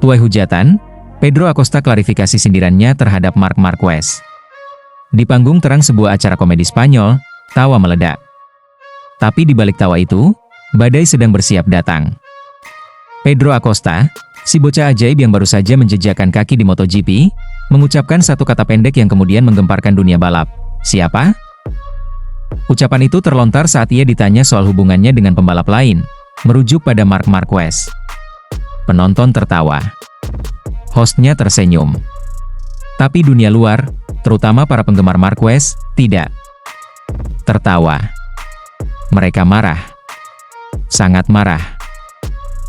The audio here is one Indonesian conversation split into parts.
Tuai hujatan, Pedro Acosta klarifikasi sindirannya terhadap Marc Marquez. Di panggung terang sebuah acara komedi Spanyol, tawa meledak. Tapi di balik tawa itu, badai sedang bersiap datang. Pedro Acosta, si bocah ajaib yang baru saja menjejakkan kaki di MotoGP, mengucapkan satu kata pendek yang kemudian menggemparkan dunia balap. Siapa? Ucapan itu terlontar saat ia ditanya soal hubungannya dengan pembalap lain, merujuk pada Marc Marquez. Penonton tertawa. Hostnya tersenyum. Tapi dunia luar, terutama para penggemar Marquez, tidak tertawa. Mereka marah. Sangat marah.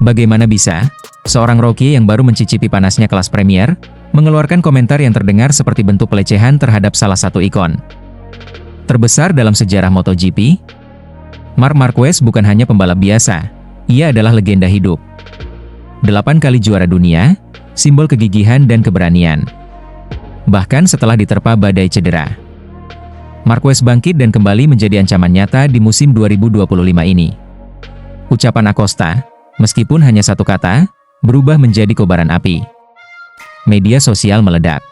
Bagaimana bisa seorang rookie yang baru mencicipi panasnya kelas Premier, mengeluarkan komentar yang terdengar seperti bentuk pelecehan terhadap salah satu ikon terbesar dalam sejarah MotoGP? Marc Marquez bukan hanya pembalap biasa, ia adalah legenda hidup. 8 kali juara dunia, simbol kegigihan dan keberanian. Bahkan setelah diterpa badai cedera, Marquez bangkit dan kembali menjadi ancaman nyata di musim 2025 ini. Ucapan Acosta, meskipun hanya satu kata, berubah menjadi kobaran api. Media sosial meledak.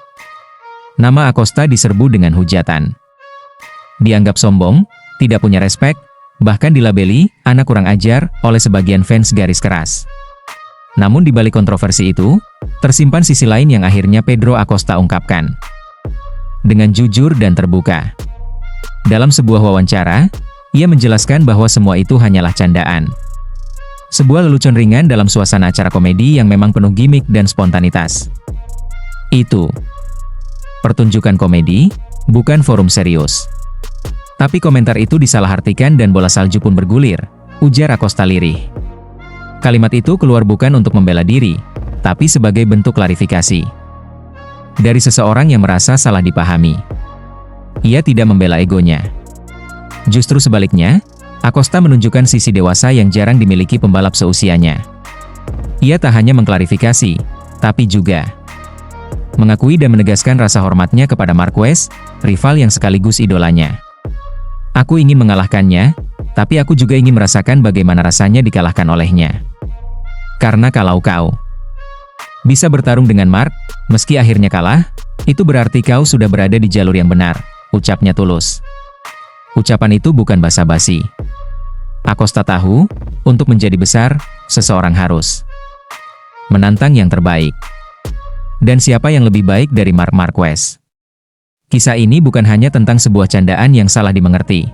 Nama Acosta diserbu dengan hujatan. Dianggap sombong, tidak punya respek, bahkan dilabeli anak kurang ajar oleh sebagian fans garis keras. Namun di balik kontroversi itu, tersimpan sisi lain yang akhirnya Pedro Acosta ungkapkan. Dengan jujur dan terbuka. Dalam sebuah wawancara, ia menjelaskan bahwa semua itu hanyalah candaan. Sebuah lelucon ringan dalam suasana acara komedi yang memang penuh gimmick dan spontanitas. Itu pertunjukan komedi, bukan forum serius. Tapi komentar itu disalahartikan dan bola salju pun bergulir, ujar Acosta lirih. Kalimat itu keluar bukan untuk membela diri, tapi sebagai bentuk klarifikasi. Dari seseorang yang merasa salah dipahami. Ia tidak membela egonya. Justru sebaliknya, Acosta menunjukkan sisi dewasa yang jarang dimiliki pembalap seusianya. Ia tak hanya mengklarifikasi, tapi juga mengakui dan menegaskan rasa hormatnya kepada Marquez, rival yang sekaligus idolanya. Aku ingin mengalahkannya, tapi aku juga ingin merasakan bagaimana rasanya dikalahkan olehnya. Karena kalau kau bisa bertarung dengan Marc, meski akhirnya kalah, itu berarti kau sudah berada di jalur yang benar, ucapnya tulus. Ucapan itu bukan basa-basi. Acosta tahu, untuk menjadi besar, seseorang harus menantang yang terbaik. Dan siapa yang lebih baik dari Marc Marquez? Kisah ini bukan hanya tentang sebuah candaan yang salah dimengerti.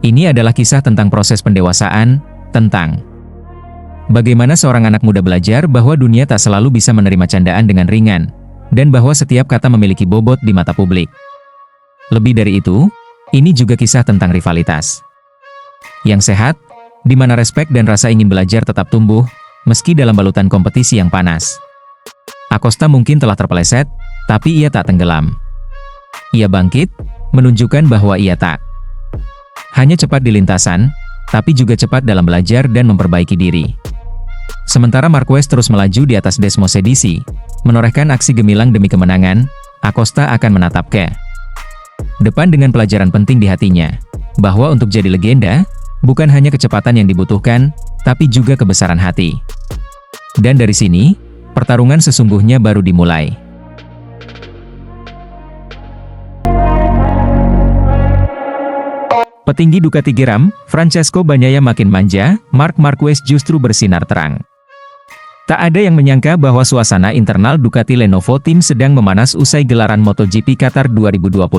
Ini adalah kisah tentang proses pendewasaan, tentang bagaimana seorang anak muda belajar bahwa dunia tak selalu bisa menerima candaan dengan ringan, dan bahwa setiap kata memiliki bobot di mata publik. Lebih dari itu, ini juga kisah tentang rivalitas yang sehat, di mana respek dan rasa ingin belajar tetap tumbuh, meski dalam balutan kompetisi yang panas. Acosta mungkin telah terpeleset, tapi ia tak tenggelam. Ia bangkit, menunjukkan bahwa ia tak hanya cepat di lintasan, tapi juga cepat dalam belajar dan memperbaiki diri. Sementara Marquez terus melaju di atas Desmosedici, menorehkan aksi gemilang demi kemenangan, Acosta akan menatap ke depan dengan pelajaran penting di hatinya, bahwa untuk jadi legenda, bukan hanya kecepatan yang dibutuhkan, tapi juga kebesaran hati. Dan dari sini, pertarungan sesungguhnya baru dimulai. Petinggi Ducati geram, Francesco Bagnaia makin manja, Marc Marquez justru bersinar terang. Tak ada yang menyangka bahwa suasana internal Ducati Lenovo Team sedang memanas usai gelaran MotoGP Qatar 2025.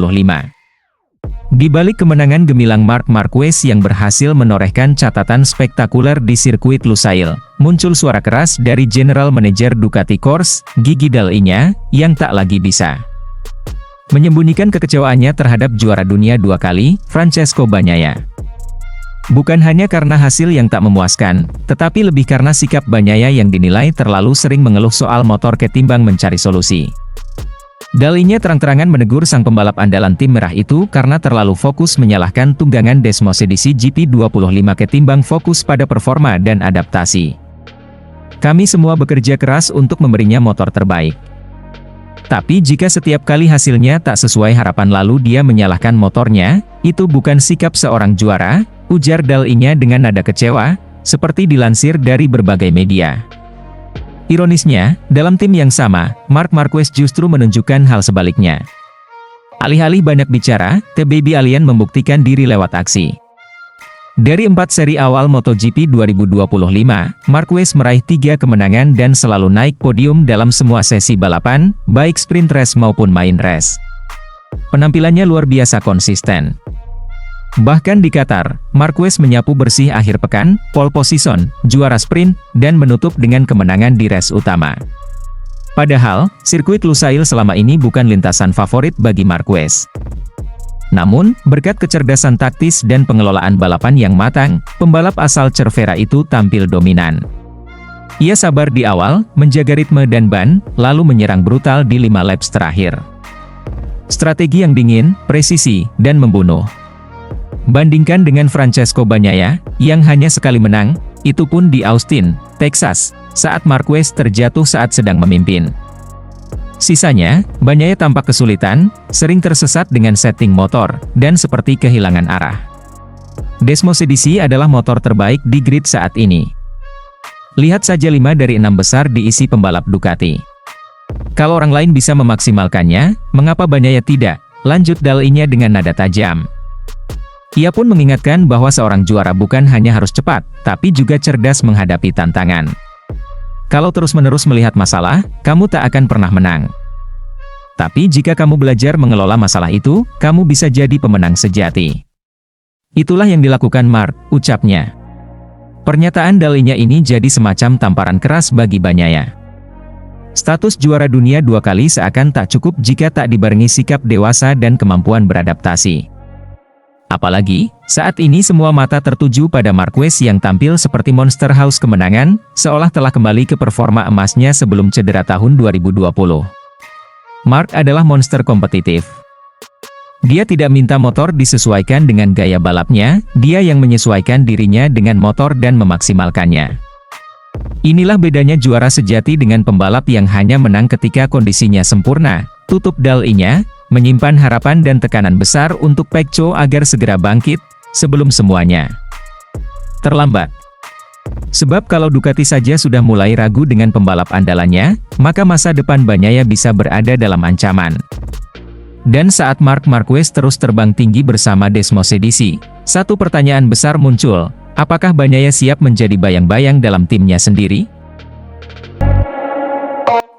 Di balik kemenangan gemilang Marc Marquez yang berhasil menorehkan catatan spektakuler di sirkuit Lusail, muncul suara keras dari General Manager Ducati Corse, Gigi Dall'Igna, yang tak lagi bisa menyembunyikan kekecewaannya terhadap juara dunia 2 kali, Francesco Bagnaia. Bukan hanya karena hasil yang tak memuaskan, tetapi lebih karena sikap Bagnaia yang dinilai terlalu sering mengeluh soal motor ketimbang mencari solusi. Dall'Igna terang-terangan menegur sang pembalap andalan tim merah itu karena terlalu fokus menyalahkan tunggangan Desmosedici GP25 ketimbang fokus pada performa dan adaptasi. Kami semua bekerja keras untuk memberinya motor terbaik. Tapi jika setiap kali hasilnya tak sesuai harapan lalu dia menyalahkan motornya, itu bukan sikap seorang juara, ujar Dall'Igna dengan nada kecewa, seperti dilansir dari berbagai media. Ironisnya, dalam tim yang sama, Marc Marquez justru menunjukkan hal sebaliknya. Alih-alih banyak bicara, The Baby Alien membuktikan diri lewat aksi. Dari 4 seri awal MotoGP 2025, Marquez meraih 3 kemenangan dan selalu naik podium dalam semua sesi balapan, baik sprint race maupun main race. Penampilannya luar biasa konsisten. Bahkan di Qatar, Marquez menyapu bersih akhir pekan, pole position, juara sprint, dan menutup dengan kemenangan di race utama. Padahal, sirkuit Lusail selama ini bukan lintasan favorit bagi Marquez. Namun, berkat kecerdasan taktis dan pengelolaan balapan yang matang, pembalap asal Cervera itu tampil dominan. Ia sabar di awal, menjaga ritme dan ban, lalu menyerang brutal di 5 laps terakhir. Strategi yang dingin, presisi, dan membunuh. Bandingkan dengan Francesco Bagnaia, yang hanya sekali menang, itu pun di Austin, Texas, saat Marquez terjatuh saat sedang memimpin. Sisanya, Bagnaia tampak kesulitan, sering tersesat dengan setting motor, dan seperti kehilangan arah. Desmosedici adalah motor terbaik di grid saat ini. Lihat saja 5 dari 6 besar diisi pembalap Ducati. Kalau orang lain bisa memaksimalkannya, mengapa Bagnaia tidak? Lanjut Dal-I-nya dengan nada tajam. Ia pun mengingatkan bahwa seorang juara bukan hanya harus cepat, tapi juga cerdas menghadapi tantangan. Kalau terus-menerus melihat masalah, kamu tak akan pernah menang. Tapi jika kamu belajar mengelola masalah itu, kamu bisa jadi pemenang sejati. Itulah yang dilakukan Marc, ucapnya. Pernyataan Dal-I-nya ini jadi semacam tamparan keras bagi Bagnaia. Status juara dunia 2 kali seakan tak cukup jika tak dibarengi sikap dewasa dan kemampuan beradaptasi. Apalagi, saat ini semua mata tertuju pada Marquez yang tampil seperti monster haus kemenangan, seolah telah kembali ke performa emasnya sebelum cedera tahun 2020. Marc adalah monster kompetitif. Dia tidak minta motor disesuaikan dengan gaya balapnya, dia yang menyesuaikan dirinya dengan motor dan memaksimalkannya. Inilah bedanya juara sejati dengan pembalap yang hanya menang ketika kondisinya sempurna, tutup Dal-I-nya, menyimpan harapan dan tekanan besar untuk Pecco agar segera bangkit, sebelum semuanya terlambat. Sebab kalau Ducati saja sudah mulai ragu dengan pembalap andalannya, maka masa depan Bagnaia bisa berada dalam ancaman. Dan saat Marc Marquez terus terbang tinggi bersama Desmosedici, satu pertanyaan besar muncul, apakah Bagnaia siap menjadi bayang-bayang dalam timnya sendiri?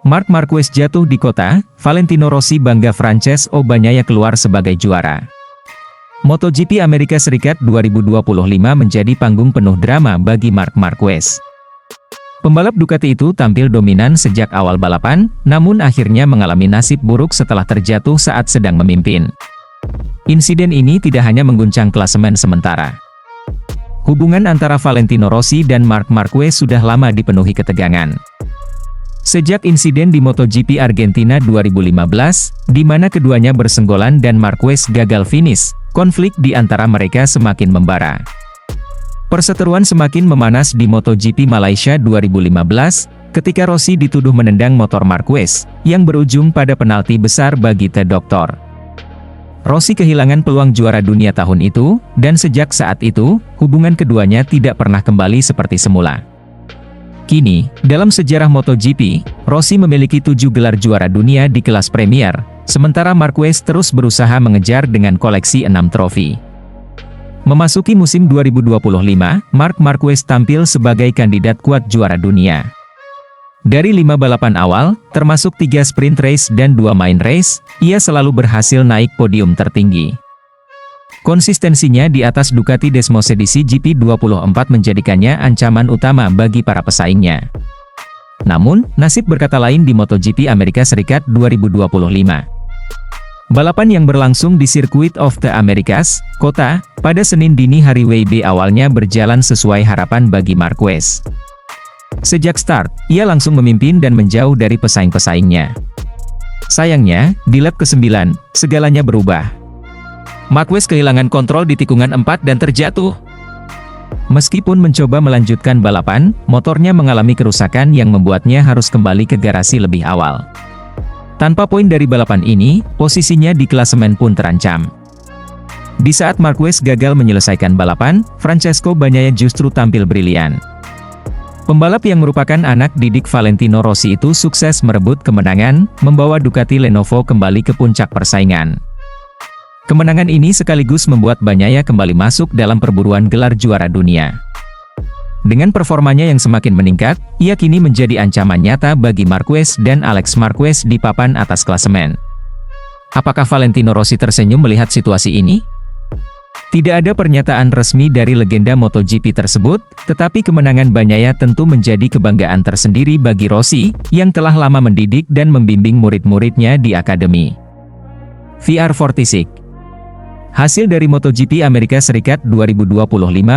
Marc Marquez jatuh di kota, Valentino Rossi bangga Francesco Bagnaia keluar sebagai juara. MotoGP Amerika Serikat 2025 menjadi panggung penuh drama bagi Marc Marquez. Pembalap Ducati itu tampil dominan sejak awal balapan, namun akhirnya mengalami nasib buruk setelah terjatuh saat sedang memimpin. Insiden ini tidak hanya mengguncang klasemen sementara. Hubungan antara Valentino Rossi dan Marc Marquez sudah lama dipenuhi ketegangan. Sejak insiden di MotoGP Argentina 2015, di mana keduanya bersenggolan dan Marquez gagal finish, konflik di antara mereka semakin membara. Perseteruan semakin memanas di MotoGP Malaysia 2015, ketika Rossi dituduh menendang motor Marquez, yang berujung pada penalti besar bagi The Doctor. Rossi kehilangan peluang juara dunia tahun itu, dan sejak saat itu, hubungan keduanya tidak pernah kembali seperti semula. Kini, dalam sejarah MotoGP, Rossi memiliki 7 gelar juara dunia di kelas Premier, sementara Marquez terus berusaha mengejar dengan koleksi 6 trofi. Memasuki musim 2025, Marc Marquez tampil sebagai kandidat kuat juara dunia. Dari 5 balapan awal, termasuk 3 sprint race dan 2 main race, ia selalu berhasil naik podium tertinggi. Konsistensinya di atas Ducati Desmosedici GP24 menjadikannya ancaman utama bagi para pesaingnya. Namun, nasib berkata lain di MotoGP Amerika Serikat 2025. Balapan yang berlangsung di Circuit of the Americas, Kota, pada Senin dini hari WIB awalnya berjalan sesuai harapan bagi Marquez. Sejak start, ia langsung memimpin dan menjauh dari pesaing-pesaingnya. Sayangnya, di lap ke-9, segalanya berubah. Marquez kehilangan kontrol di tikungan 4 dan terjatuh. Meskipun mencoba melanjutkan balapan, motornya mengalami kerusakan yang membuatnya harus kembali ke garasi lebih awal. Tanpa poin dari balapan ini, posisinya di klasemen pun terancam. Di saat Marquez gagal menyelesaikan balapan, Francesco Bagnaia justru tampil brilian. Pembalap yang merupakan anak didik Valentino Rossi itu sukses merebut kemenangan, membawa Ducati Lenovo kembali ke puncak persaingan. Kemenangan ini sekaligus membuat Bagnaia kembali masuk dalam perburuan gelar juara dunia. Dengan performanya yang semakin meningkat, ia kini menjadi ancaman nyata bagi Marquez dan Alex Marquez di papan atas klasemen. Apakah Valentino Rossi tersenyum melihat situasi ini? Tidak ada pernyataan resmi dari legenda MotoGP tersebut, tetapi kemenangan Bagnaia tentu menjadi kebanggaan tersendiri bagi Rossi, yang telah lama mendidik dan membimbing murid-muridnya di akademi. VR46. Hasil dari MotoGP Amerika Serikat 2025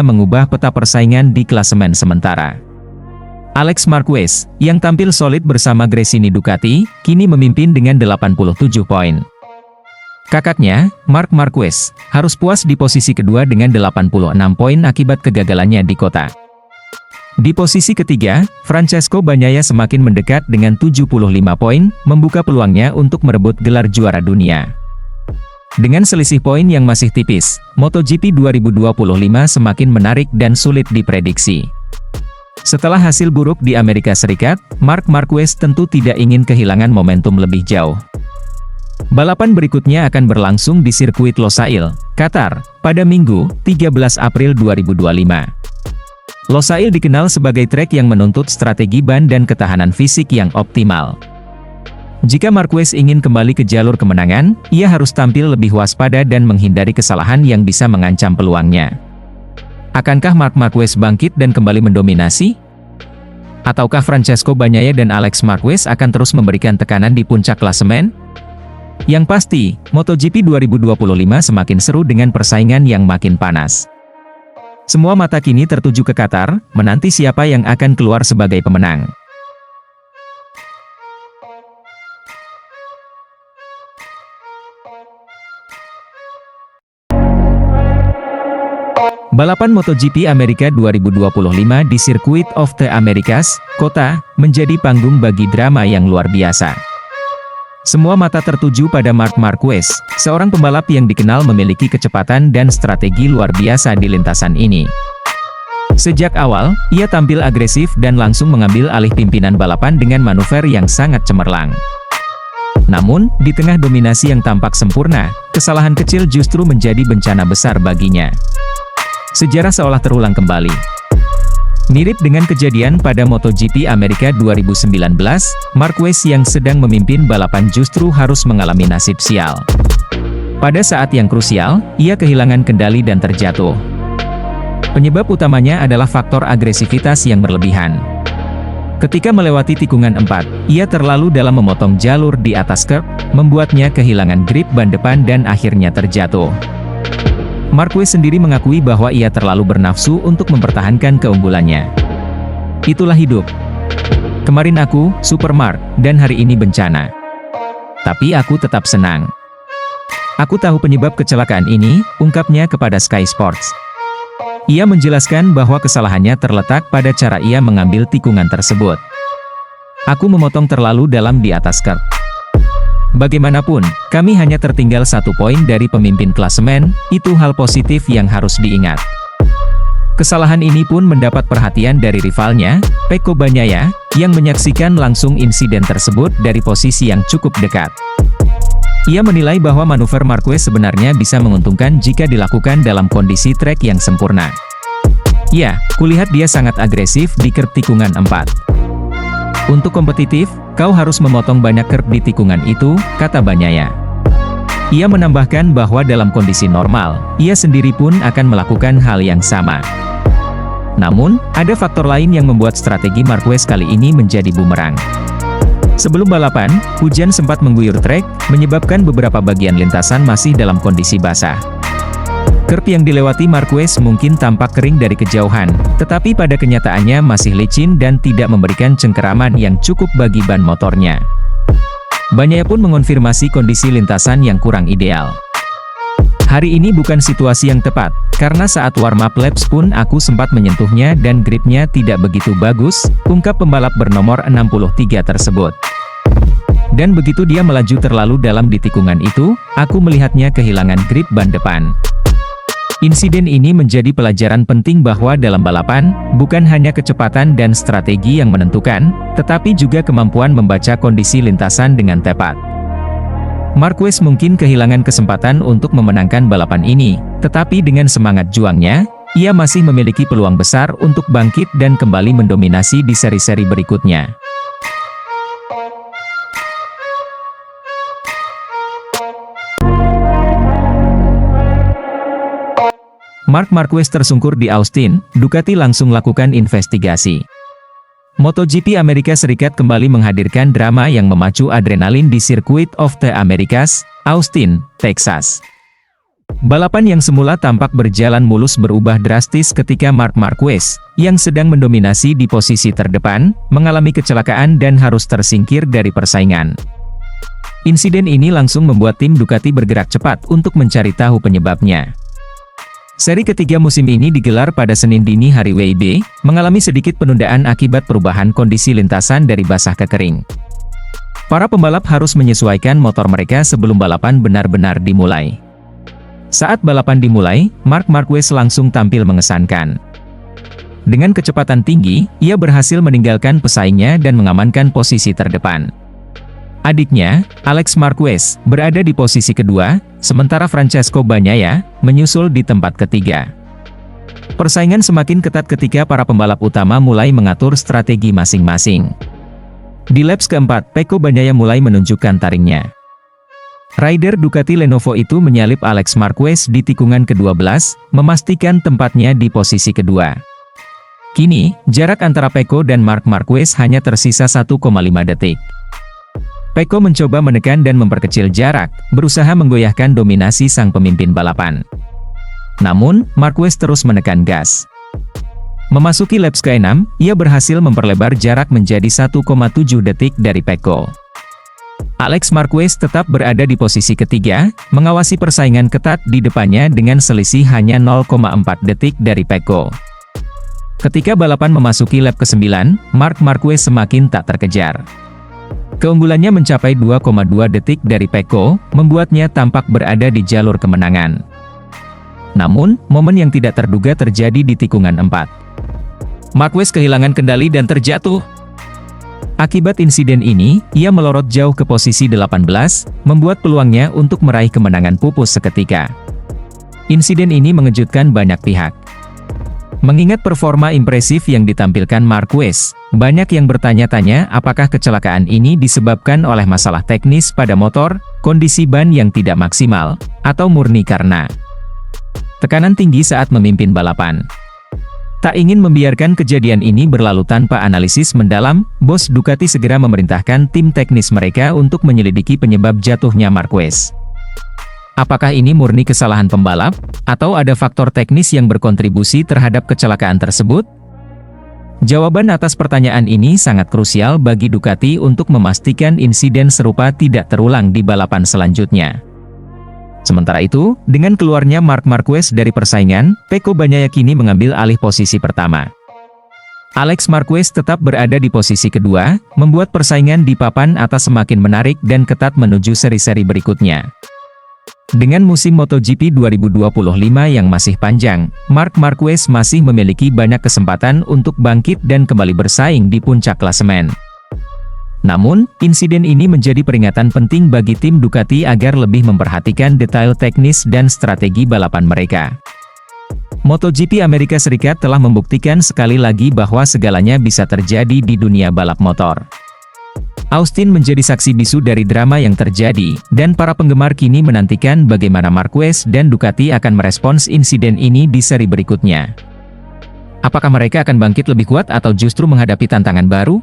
mengubah peta persaingan di klasemen sementara. Alex Marquez, yang tampil solid bersama Gresini Ducati, kini memimpin dengan 87 poin. Kakaknya, Marc Marquez, harus puas di posisi kedua dengan 86 poin akibat kegagalannya di kota. Di posisi ketiga, Francesco Bagnaia semakin mendekat dengan 75 poin, membuka peluangnya untuk merebut gelar juara dunia. Dengan selisih poin yang masih tipis, MotoGP 2025 semakin menarik dan sulit diprediksi. Setelah hasil buruk di Amerika Serikat, Marc Marquez tentu tidak ingin kehilangan momentum lebih jauh. Balapan berikutnya akan berlangsung di sirkuit Losail, Qatar, pada Minggu, 13 April 2025. Losail dikenal sebagai trek yang menuntut strategi ban dan ketahanan fisik yang optimal. Jika Marquez ingin kembali ke jalur kemenangan, ia harus tampil lebih waspada dan menghindari kesalahan yang bisa mengancam peluangnya. Akankah Marc Marquez bangkit dan kembali mendominasi? Ataukah Francesco Bagnaia dan Alex Marquez akan terus memberikan tekanan di puncak klasemen? Yang pasti, MotoGP 2025 semakin seru dengan persaingan yang makin panas. Semua mata kini tertuju ke Qatar, menanti siapa yang akan keluar sebagai pemenang. Balapan MotoGP Amerika 2025 di Circuit of the Americas, Kota, menjadi panggung bagi drama yang luar biasa. Semua mata tertuju pada Marc Marquez, seorang pembalap yang dikenal memiliki kecepatan dan strategi luar biasa di lintasan ini. Sejak awal, ia tampil agresif dan langsung mengambil alih pimpinan balapan dengan manuver yang sangat cemerlang. Namun, di tengah dominasi yang tampak sempurna, kesalahan kecil justru menjadi bencana besar baginya. Sejarah seolah terulang kembali. Mirip dengan kejadian pada MotoGP Amerika 2019, Marquez yang sedang memimpin balapan justru harus mengalami nasib sial. Pada saat yang krusial, ia kehilangan kendali dan terjatuh. Penyebab utamanya adalah faktor agresivitas yang berlebihan. Ketika melewati tikungan 4, ia terlalu dalam memotong jalur di atas curb, membuatnya kehilangan grip ban depan dan akhirnya terjatuh. Marquez sendiri mengakui bahwa ia terlalu bernafsu untuk mempertahankan keunggulannya. Itulah hidup. Kemarin aku, Super Marc, dan hari ini bencana. Tapi aku tetap senang. Aku tahu penyebab kecelakaan ini, ungkapnya kepada Sky Sports. Ia menjelaskan bahwa kesalahannya terletak pada cara ia mengambil tikungan tersebut. Aku memotong terlalu dalam di atas curb. Bagaimanapun, kami hanya tertinggal 1 poin dari pemimpin klasemen, itu hal positif yang harus diingat. Kesalahan ini pun mendapat perhatian dari rivalnya, Pecco Bagnaia, yang menyaksikan langsung insiden tersebut dari posisi yang cukup dekat. Ia menilai bahwa manuver Marquez sebenarnya bisa menguntungkan jika dilakukan dalam kondisi trek yang sempurna. Ya, kulihat dia sangat agresif di curb tikungan 4. Untuk kompetitif, kau harus memotong banyak curb di tikungan itu, kata Bagnaia. Ia menambahkan bahwa dalam kondisi normal, ia sendiri pun akan melakukan hal yang sama. Namun, ada faktor lain yang membuat strategi Marquez kali ini menjadi bumerang. Sebelum balapan, hujan sempat mengguyur trek, menyebabkan beberapa bagian lintasan masih dalam kondisi basah. Curb yang dilewati Marquez mungkin tampak kering dari kejauhan, tetapi pada kenyataannya masih licin dan tidak memberikan cengkeraman yang cukup bagi ban motornya. Bagnaia pun mengonfirmasi kondisi lintasan yang kurang ideal. Hari ini bukan situasi yang tepat, karena saat warm-up laps pun aku sempat menyentuhnya dan gripnya tidak begitu bagus, ungkap pembalap bernomor 63 tersebut. Dan begitu dia melaju terlalu dalam di tikungan itu, aku melihatnya kehilangan grip ban depan. Insiden ini menjadi pelajaran penting bahwa dalam balapan, bukan hanya kecepatan dan strategi yang menentukan, tetapi juga kemampuan membaca kondisi lintasan dengan tepat. Marquez mungkin kehilangan kesempatan untuk memenangkan balapan ini, tetapi dengan semangat juangnya, ia masih memiliki peluang besar untuk bangkit dan kembali mendominasi di seri-seri berikutnya. Marc Marquez tersungkur di Austin, Ducati langsung lakukan investigasi. MotoGP Amerika Serikat kembali menghadirkan drama yang memacu adrenalin di Circuit of the Americas, Austin, Texas. Balapan yang semula tampak berjalan mulus berubah drastis ketika Marc Marquez, yang sedang mendominasi di posisi terdepan, mengalami kecelakaan dan harus tersingkir dari persaingan. Insiden ini langsung membuat tim Ducati bergerak cepat untuk mencari tahu penyebabnya. Seri ketiga musim ini digelar pada Senin dini hari WIB, mengalami sedikit penundaan akibat perubahan kondisi lintasan dari basah ke kering. Para pembalap harus menyesuaikan motor mereka sebelum balapan benar-benar dimulai. Saat balapan dimulai, Marc Marquez langsung tampil mengesankan. Dengan kecepatan tinggi, ia berhasil meninggalkan pesaingnya dan mengamankan posisi terdepan. Adiknya, Alex Marquez, berada di posisi kedua, sementara Francesco Bagnaia menyusul di tempat ketiga. Persaingan semakin ketat ketika para pembalap utama mulai mengatur strategi masing-masing. Di laps keempat, Pecco Bagnaia mulai menunjukkan taringnya. Rider Ducati Lenovo itu menyalip Alex Marquez di tikungan ke-12, memastikan tempatnya di posisi kedua. Kini, jarak antara Pecco dan Marc Marquez hanya tersisa 1,5 detik. Pecco mencoba menekan dan memperkecil jarak, berusaha menggoyahkan dominasi sang pemimpin balapan. Namun, Marquez terus menekan gas. Memasuki laps ke-6, ia berhasil memperlebar jarak menjadi 1,7 detik dari Pecco. Alex Marquez tetap berada di posisi ketiga, mengawasi persaingan ketat di depannya dengan selisih hanya 0,4 detik dari Pecco. Ketika balapan memasuki lap ke-9, Marc Marquez semakin tak terkejar. Keunggulannya mencapai 2,2 detik dari Pecco, membuatnya tampak berada di jalur kemenangan. Namun, momen yang tidak terduga terjadi di tikungan 4. Marquez kehilangan kendali dan terjatuh. Akibat insiden ini, ia melorot jauh ke posisi 18, membuat peluangnya untuk meraih kemenangan pupus seketika. Insiden ini mengejutkan banyak pihak. Mengingat performa impresif yang ditampilkan Marquez, banyak yang bertanya-tanya apakah kecelakaan ini disebabkan oleh masalah teknis pada motor, kondisi ban yang tidak maksimal, atau murni karena tekanan tinggi saat memimpin balapan. Tak ingin membiarkan kejadian ini berlalu tanpa analisis mendalam, bos Ducati segera memerintahkan tim teknis mereka untuk menyelidiki penyebab jatuhnya Marquez. Apakah ini murni kesalahan pembalap, atau ada faktor teknis yang berkontribusi terhadap kecelakaan tersebut? Jawaban atas pertanyaan ini sangat krusial bagi Ducati untuk memastikan insiden serupa tidak terulang di balapan selanjutnya. Sementara itu, dengan keluarnya Marc Marquez dari persaingan, Pecco Bagnaia kini mengambil alih posisi pertama. Alex Marquez tetap berada di posisi kedua, membuat persaingan di papan atas semakin menarik dan ketat menuju seri-seri berikutnya. Dengan musim MotoGP 2025 yang masih panjang, Marc Marquez masih memiliki banyak kesempatan untuk bangkit dan kembali bersaing di puncak klasemen. Namun, insiden ini menjadi peringatan penting bagi tim Ducati agar lebih memperhatikan detail teknis dan strategi balapan mereka. MotoGP Amerika Serikat telah membuktikan sekali lagi bahwa segalanya bisa terjadi di dunia balap motor. Austin menjadi saksi bisu dari drama yang terjadi, dan para penggemar kini menantikan bagaimana Marquez dan Ducati akan merespons insiden ini di seri berikutnya. Apakah mereka akan bangkit lebih kuat atau justru menghadapi tantangan baru?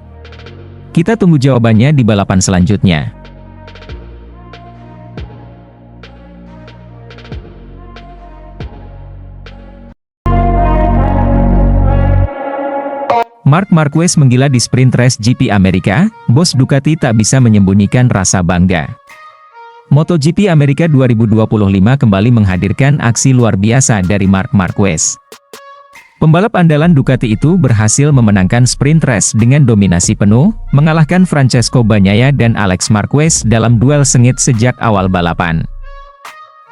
Kita tunggu jawabannya di balapan selanjutnya. Marc Marquez menggila di sprint race GP Amerika, bos Ducati tak bisa menyembunyikan rasa bangga. MotoGP Amerika 2025 kembali menghadirkan aksi luar biasa dari Marc Marquez. Pembalap andalan Ducati itu berhasil memenangkan sprint race dengan dominasi penuh, mengalahkan Francesco Bagnaia dan Alex Marquez dalam duel sengit sejak awal balapan.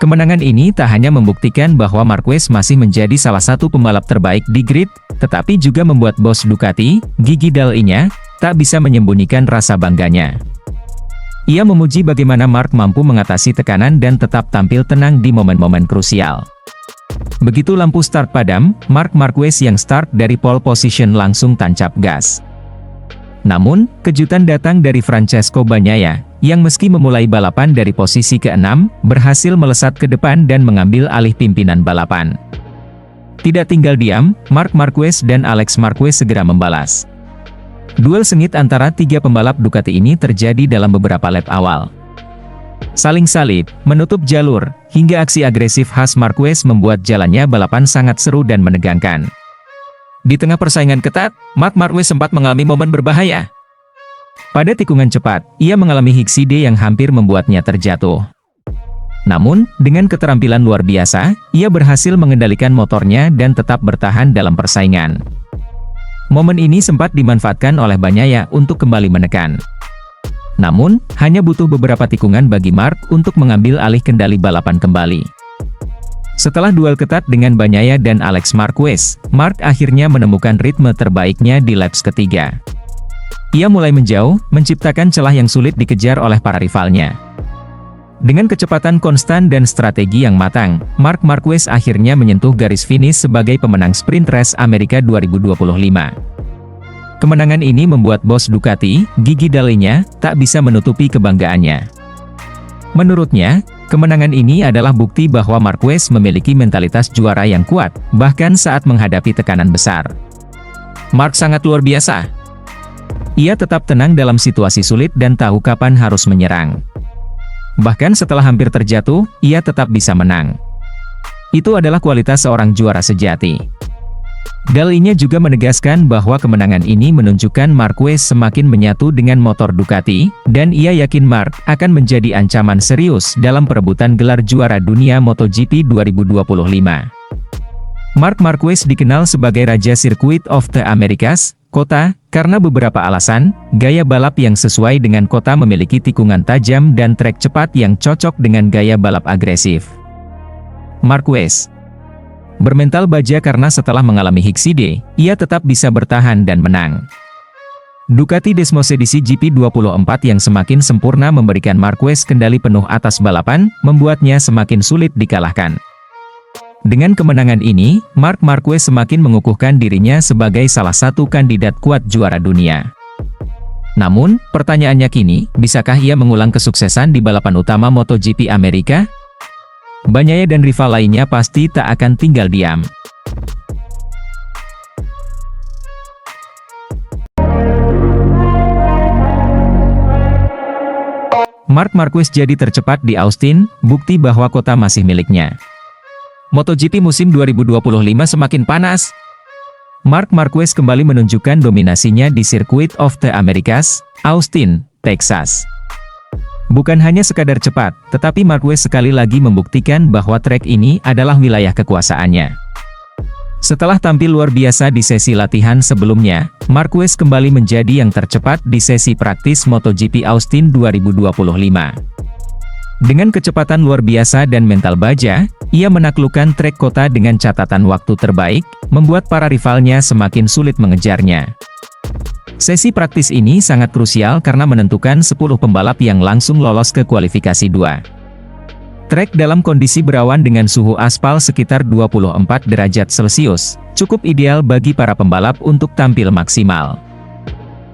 Kemenangan ini tak hanya membuktikan bahwa Marquez masih menjadi salah satu pembalap terbaik di grid, tetapi juga membuat bos Ducati, Gigi Dall'E-nya, tak bisa menyembunyikan rasa bangganya. Ia memuji bagaimana Marc mampu mengatasi tekanan dan tetap tampil tenang di momen-momen krusial. Begitu lampu start padam, Marc Marquez yang start dari pole position langsung tancap gas. Namun, kejutan datang dari Francesco Bagnaia, yang meski memulai balapan dari posisi ke-6, berhasil melesat ke depan dan mengambil alih pimpinan balapan. Tidak tinggal diam, Marc Marquez dan Alex Marquez segera membalas. Duel sengit antara tiga pembalap Ducati ini terjadi dalam beberapa lap awal. Saling salib, menutup jalur, hingga aksi agresif khas Marquez membuat jalannya balapan sangat seru dan menegangkan. Di tengah persaingan ketat, Marc Marquez sempat mengalami momen berbahaya. Pada tikungan cepat, ia mengalami hixide yang hampir membuatnya terjatuh. Namun, dengan keterampilan luar biasa, ia berhasil mengendalikan motornya dan tetap bertahan dalam persaingan. Momen ini sempat dimanfaatkan oleh Bagnaia untuk kembali menekan. Namun, hanya butuh beberapa tikungan bagi Marc untuk mengambil alih kendali balapan kembali. Setelah duel ketat dengan Bagnaia dan Alex Marquez, Marc akhirnya menemukan ritme terbaiknya di laps ketiga. Ia mulai menjauh, menciptakan celah yang sulit dikejar oleh para rivalnya. Dengan kecepatan konstan dan strategi yang matang, Marc Marquez akhirnya menyentuh garis finish sebagai pemenang Sprint Race Amerika 2025. Kemenangan ini membuat bos Ducati, Gigi Dall'E-nya, tak bisa menutupi kebanggaannya. Menurutnya, kemenangan ini adalah bukti bahwa Marquez memiliki mentalitas juara yang kuat, bahkan saat menghadapi tekanan besar. Marc sangat luar biasa. Ia tetap tenang dalam situasi sulit dan tahu kapan harus menyerang. Bahkan setelah hampir terjatuh, ia tetap bisa menang. Itu adalah kualitas seorang juara sejati. Dall'E-nya juga menegaskan bahwa kemenangan ini menunjukkan Marquez semakin menyatu dengan motor Ducati, dan ia yakin Marc akan menjadi ancaman serius dalam perebutan gelar juara dunia MotoGP 2025. Marc Marquez dikenal sebagai Raja Circuit of the Americas, kota, karena beberapa alasan. Gaya balap yang sesuai dengan kota, memiliki tikungan tajam dan trek cepat yang cocok dengan gaya balap agresif. Marquez bermental baja karena setelah mengalami hixide, ia tetap bisa bertahan dan menang. Ducati Desmos edisi GP24 yang semakin sempurna memberikan Marquez kendali penuh atas balapan, membuatnya semakin sulit dikalahkan. Dengan kemenangan ini, Marc Marquez semakin mengukuhkan dirinya sebagai salah satu kandidat kuat juara dunia. Namun, pertanyaannya kini, bisakah ia mengulang kesuksesan di balapan utama MotoGP Amerika? Bagnaia dan rival lainnya pasti tak akan tinggal diam. Marc Marquez jadi tercepat di Austin, bukti bahwa kota masih miliknya. MotoGP musim 2025 semakin panas. Marc Marquez kembali menunjukkan dominasinya di Circuit of the Americas, Austin, Texas. Bukan hanya sekadar cepat, tetapi Marquez sekali lagi membuktikan bahwa trek ini adalah wilayah kekuasaannya. Setelah tampil luar biasa di sesi latihan sebelumnya, Marquez kembali menjadi yang tercepat di sesi praktis MotoGP Austin 2025. Dengan kecepatan luar biasa dan mental baja, ia menaklukkan trek kota dengan catatan waktu terbaik, membuat para rivalnya semakin sulit mengejarnya. Sesi praktis ini sangat krusial karena menentukan 10 pembalap yang langsung lolos ke kualifikasi 2. Trek dalam kondisi berawan dengan suhu aspal sekitar 24 derajat Celcius, cukup ideal bagi para pembalap untuk tampil maksimal.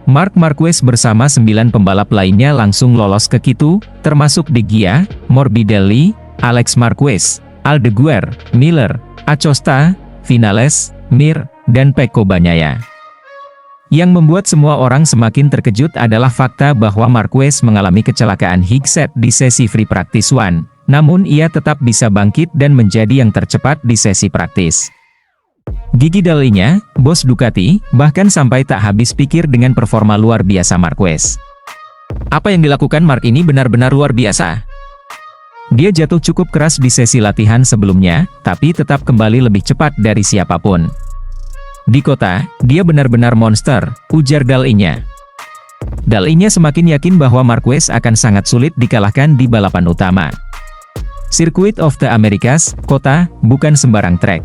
Marc Marquez bersama 9 pembalap lainnya langsung lolos ke Q2, termasuk De Gia, Morbidelli, Alex Marquez, Aldeguer, Miller, Acosta, Vinales, Mir, dan Pecco Bagnaia. Yang membuat semua orang semakin terkejut adalah fakta bahwa Marquez mengalami kecelakaan higset di sesi free practice 1, namun ia tetap bisa bangkit dan menjadi yang tercepat di sesi praktis. Gigi Dall'E-nya, bos Ducati, bahkan sampai tak habis pikir dengan performa luar biasa Marquez. Apa yang dilakukan Marc ini benar-benar luar biasa. Dia jatuh cukup keras di sesi latihan sebelumnya, tapi tetap kembali lebih cepat dari siapapun. Di kota, dia benar-benar monster, ujar Dall'E-nya. Dall'E-nya semakin yakin bahwa Marquez akan sangat sulit dikalahkan di balapan utama. Circuit of the Americas, kota, bukan sembarang trek.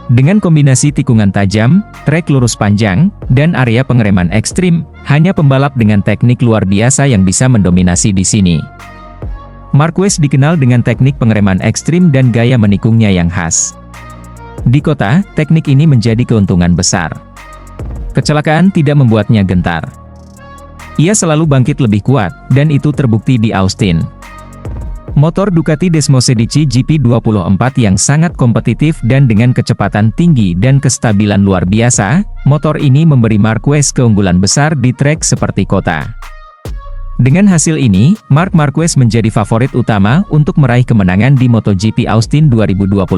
Dengan kombinasi tikungan tajam, trek lurus panjang, dan area pengereman ekstrim, hanya pembalap dengan teknik luar biasa yang bisa mendominasi di sini. Marquez dikenal dengan teknik pengereman ekstrim dan gaya menikungnya yang khas. Di kota, teknik ini menjadi keuntungan besar. Kecelakaan tidak membuatnya gentar. Ia selalu bangkit lebih kuat, dan itu terbukti di Austin. Motor Ducati Desmosedici GP24 yang sangat kompetitif dan dengan kecepatan tinggi dan kestabilan luar biasa, motor ini memberi Marquez keunggulan besar di trek seperti kota. Dengan hasil ini, Marc Marquez menjadi favorit utama untuk meraih kemenangan di MotoGP Austin 2025.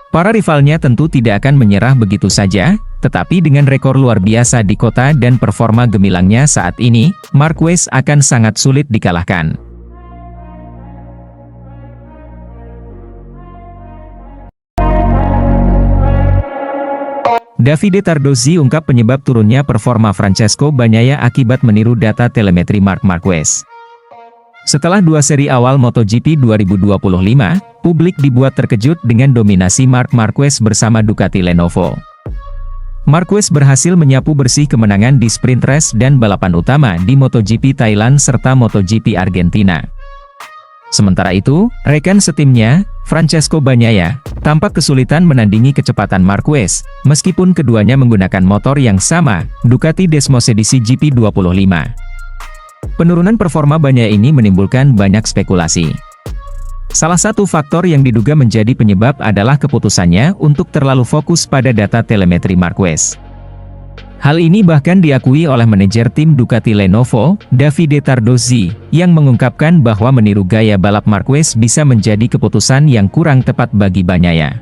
Para rivalnya tentu tidak akan menyerah begitu saja, tetapi dengan rekor luar biasa di kota dan performa gemilangnya saat ini, Marquez akan sangat sulit dikalahkan. Davide Tardozzi ungkap penyebab turunnya performa Francesco Bagnaia akibat meniru data telemetri Marc Marquez. Setelah dua seri awal MotoGP 2025, publik dibuat terkejut dengan dominasi Marc Marquez bersama Ducati Lenovo. Marquez berhasil menyapu bersih kemenangan di sprint race dan balapan utama di MotoGP Thailand serta MotoGP Argentina. Sementara itu, rekan setimnya, Francesco Bagnaia, tampak kesulitan menandingi kecepatan Marquez, meskipun keduanya menggunakan motor yang sama, Ducati Desmosedici GP25. Penurunan performa Bagnaia ini menimbulkan banyak spekulasi. Salah satu faktor yang diduga menjadi penyebab adalah keputusannya untuk terlalu fokus pada data telemetri Marquez. Hal ini bahkan diakui oleh manajer tim Ducati Lenovo, Davide Tardozzi, yang mengungkapkan bahwa meniru gaya balap Marquez bisa menjadi keputusan yang kurang tepat bagi Bagnaia.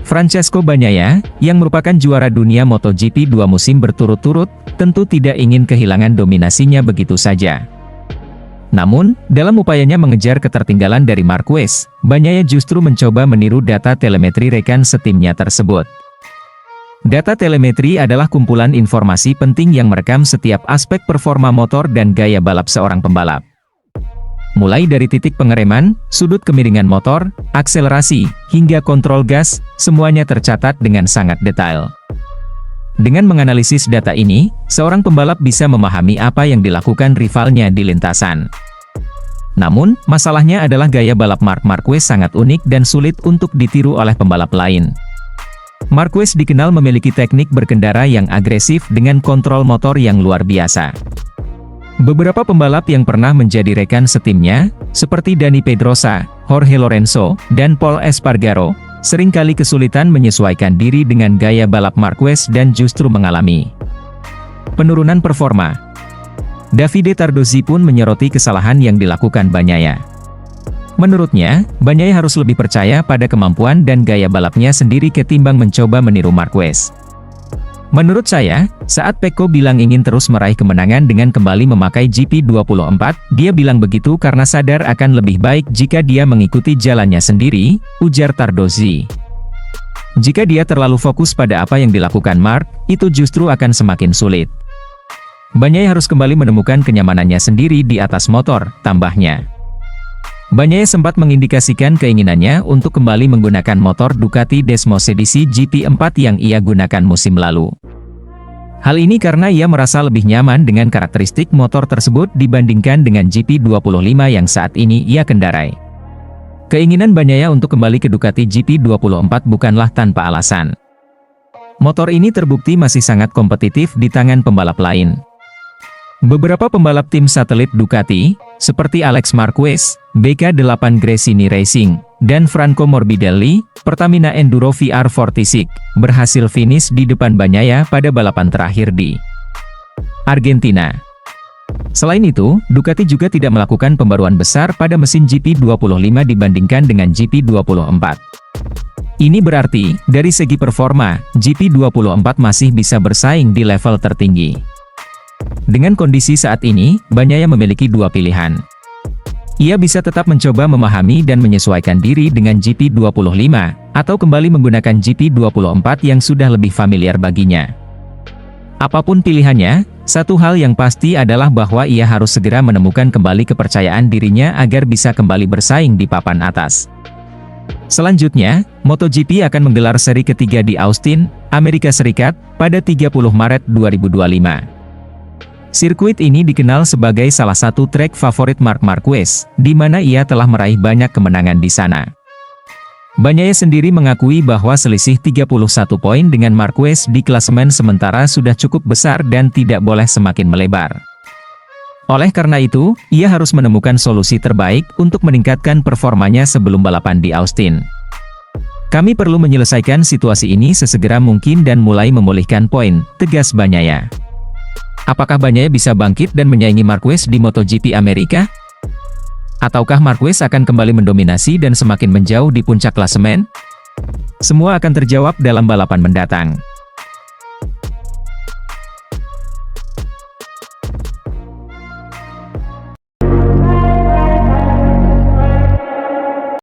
Francesco Bagnaia, yang merupakan juara dunia MotoGP 2 musim berturut-turut, tentu tidak ingin kehilangan dominasinya begitu saja. Namun, dalam upayanya mengejar ketertinggalan dari Marquez, Bagnaia justru mencoba meniru data telemetri rekan setimnya tersebut. Data telemetri adalah kumpulan informasi penting yang merekam setiap aspek performa motor dan gaya balap seorang pembalap. Mulai dari titik pengereman, sudut kemiringan motor, akselerasi, hingga kontrol gas, semuanya tercatat dengan sangat detail. Dengan menganalisis data ini, seorang pembalap bisa memahami apa yang dilakukan rivalnya di lintasan. Namun, masalahnya adalah gaya balap Marc Marquez sangat unik dan sulit untuk ditiru oleh pembalap lain. Marquez dikenal memiliki teknik berkendara yang agresif dengan kontrol motor yang luar biasa. Beberapa pembalap yang pernah menjadi rekan setimnya, seperti Dani Pedrosa, Jorge Lorenzo, dan Pol Espargaro, seringkali kesulitan menyesuaikan diri dengan gaya balap Marquez dan justru mengalami penurunan performa. Davide Tardozzi pun menyoroti kesalahan yang dilakukan Bagnaia. Menurutnya, Bagnaia harus lebih percaya pada kemampuan dan gaya balapnya sendiri ketimbang mencoba meniru Marquez. Menurut saya, saat Pecco bilang ingin terus meraih kemenangan dengan kembali memakai GP24, dia bilang begitu karena sadar akan lebih baik jika dia mengikuti jalannya sendiri, ujar Tardozzi. Jika dia terlalu fokus pada apa yang dilakukan Marc, itu justru akan semakin sulit. Bagnaia harus kembali menemukan kenyamanannya sendiri di atas motor, tambahnya. Bagnaia sempat mengindikasikan keinginannya untuk kembali menggunakan motor Ducati Desmosedici GP4 yang ia gunakan musim lalu. Hal ini karena ia merasa lebih nyaman dengan karakteristik motor tersebut dibandingkan dengan GP25 yang saat ini ia kendarai. Keinginan Bagnaia untuk kembali ke Ducati GP24 bukanlah tanpa alasan. Motor ini terbukti masih sangat kompetitif di tangan pembalap lain. Beberapa pembalap tim satelit Ducati, seperti Alex Marquez, BK8 Gresini Racing, dan Franco Morbidelli, Pertamina Enduro VR46, berhasil finish di depan Bagnaia pada balapan terakhir di Argentina. Selain itu, Ducati juga tidak melakukan pembaruan besar pada mesin GP25 dibandingkan dengan GP24. Ini berarti, dari segi performa, GP24 masih bisa bersaing di level tertinggi. Dengan kondisi saat ini, Bagnaia memiliki dua pilihan. Ia bisa tetap mencoba memahami dan menyesuaikan diri dengan GP25, atau kembali menggunakan GP24 yang sudah lebih familiar baginya. Apapun pilihannya, Satu hal yang pasti adalah bahwa ia harus segera menemukan kembali kepercayaan dirinya agar bisa kembali bersaing di papan atas. Selanjutnya, MotoGP akan menggelar seri ketiga di Austin, Amerika Serikat, pada 30 Maret 2025. Sirkuit ini dikenal sebagai salah satu trek favorit Marc Marquez, di mana ia telah meraih banyak kemenangan di sana. Bagnaia sendiri mengakui bahwa selisih 31 poin dengan Marquez di klasemen sementara sudah cukup besar dan tidak boleh semakin melebar. Oleh karena itu, ia harus menemukan solusi terbaik untuk meningkatkan performanya sebelum balapan di Austin. Kami perlu menyelesaikan situasi ini sesegera mungkin dan mulai memulihkan poin, tegas Bagnaia. Apakah Bagnaia bisa bangkit dan menyaingi Marquez di MotoGP Amerika? Ataukah Marquez akan kembali mendominasi dan semakin menjauh di puncak klasemen? Semua akan terjawab dalam balapan mendatang.